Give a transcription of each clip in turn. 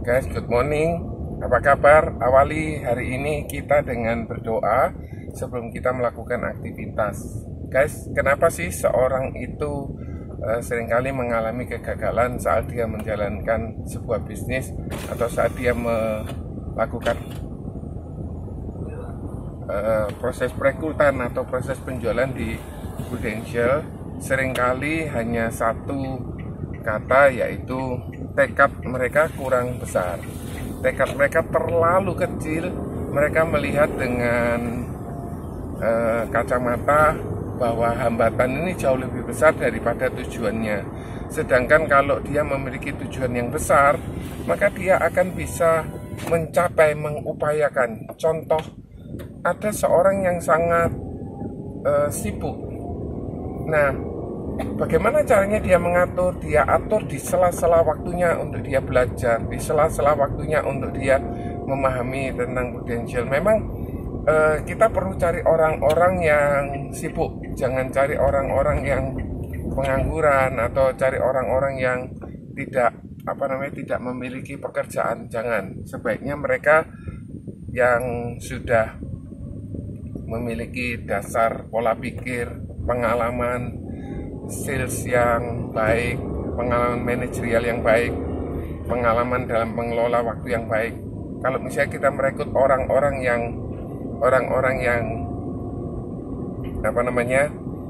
Guys, good morning. Apa kabar? Awali hari ini kita dengan berdoa sebelum kita melakukan aktivitas. Guys, kenapa sih seorang itu seringkali mengalami kegagalan saat dia menjalankan sebuah bisnis atau saat dia melakukan proses perekrutan atau proses penjualan di Prudential? Seringkali hanya satu kata, yaitu tekad mereka kurang besar. Tekad mereka terlalu kecil. Mereka melihat dengan kacamata bahwa hambatan ini jauh lebih besar daripada tujuannya. Sedangkan kalau dia memiliki tujuan yang besar, maka dia akan bisa mencapai, mengupayakan. Contoh, ada seorang yang sangat sibuk. Nah, bagaimana caranya dia mengatur? Dia atur di sela-sela waktunya untuk dia belajar, di sela-sela waktunya untuk dia memahami tentang Prudential. Memang kita perlu cari orang-orang yang sibuk, jangan cari orang-orang yang pengangguran atau cari orang-orang yang tidak memiliki pekerjaan. Jangan. Sebaiknya mereka yang sudah memiliki dasar pola pikir, pengalaman sales yang baik, pengalaman manajerial yang baik, pengalaman dalam mengelola waktu yang baik. Kalau misalnya kita merekrut orang-orang yang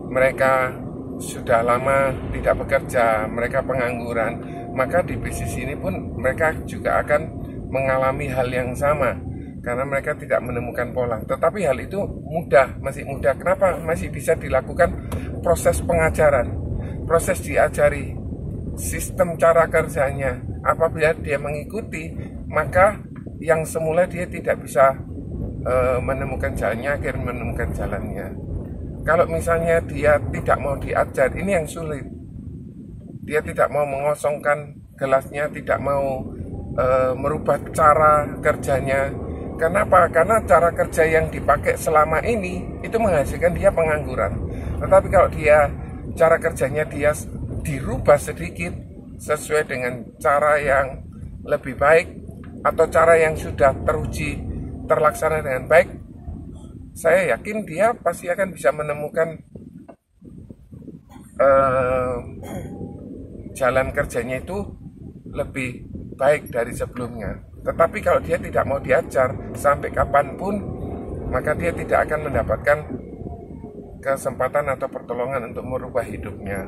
mereka sudah lama tidak bekerja, mereka pengangguran, maka di bisnis ini pun mereka juga akan mengalami hal yang sama karena mereka tidak menemukan pola. Tetapi hal itu masih mudah. Kenapa? Masih bisa dilakukan proses pengajaran, proses diajari, sistem cara kerjanya. Apabila dia mengikuti, maka yang semula dia tidak bisa menemukan jalannya, akhirnya menemukan jalannya. Kalau misalnya dia tidak mau diajar, ini yang sulit. Dia tidak mau mengosongkan gelasnya, tidak mau merubah cara kerjanya. Kenapa? Karena cara kerja yang dipakai selama ini itu menghasilkan dia pengangguran. Tetapi kalau cara kerjanya dia dirubah sedikit sesuai dengan cara yang lebih baik atau cara yang sudah teruji terlaksana dengan baik, saya yakin dia pasti akan bisa menemukan jalan kerjanya itu lebih baik dari sebelumnya. Tetapi kalau dia tidak mau diajar sampai kapanpun, maka dia tidak akan mendapatkan kesempatan atau pertolongan untuk merubah hidupnya.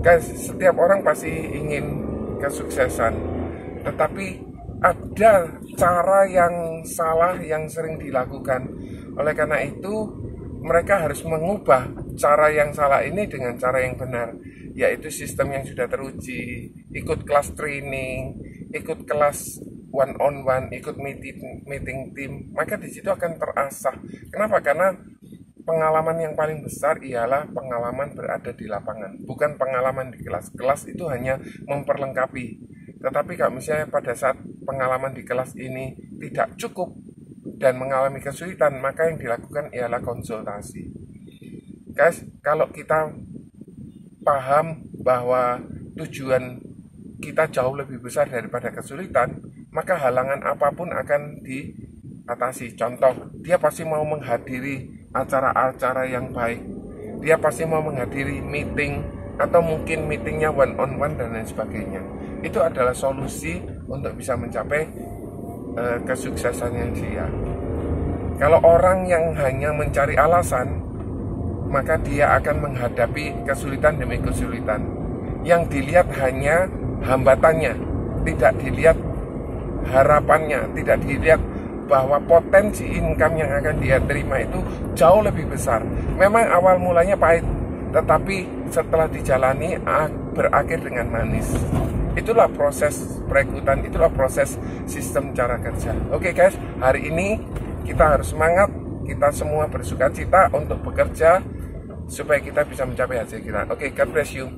Guys, setiap orang pasti ingin kesuksesan, tetapi ada cara yang salah yang sering dilakukan. Oleh karena itu, mereka harus mengubah cara yang salah ini dengan cara yang benar, yaitu sistem yang sudah teruji. Ikut kelas training, ikut kelas one-on-one, ikut meeting tim, maka di situ akan terasah. Kenapa? Karena pengalaman yang paling besar ialah pengalaman berada di lapangan, bukan pengalaman di kelas. Kelas itu hanya memperlengkapi. Tetapi kalau misalnya pada saat pengalaman di kelas ini tidak cukup dan mengalami kesulitan, maka yang dilakukan ialah konsultasi. Guys, kalau kita paham bahwa tujuan kita jauh lebih besar daripada kesulitan, maka halangan apapun akan diatasi. Contoh, dia pasti mau menghadiri acara-acara yang baik, dia pasti mau menghadiri meeting, atau mungkin meetingnya one-on-one dan lain sebagainya. Itu adalah solusi untuk bisa mencapai kesuksesannya dia. Kalau orang yang hanya mencari alasan, maka dia akan menghadapi kesulitan demi kesulitan. Yang dilihat hanya hambatannya, tidak dilihat harapannya, tidak dilihat bahwa potensi income yang akan dia terima itu jauh lebih besar. Memang awal mulanya pahit, tetapi setelah dijalani berakhir dengan manis. Itulah proses perekrutan, itulah proses sistem cara kerja. Oke guys, hari ini kita harus semangat, kita semua bersuka cita untuk bekerja supaya kita bisa mencapai hasil kita. Oke, God bless you.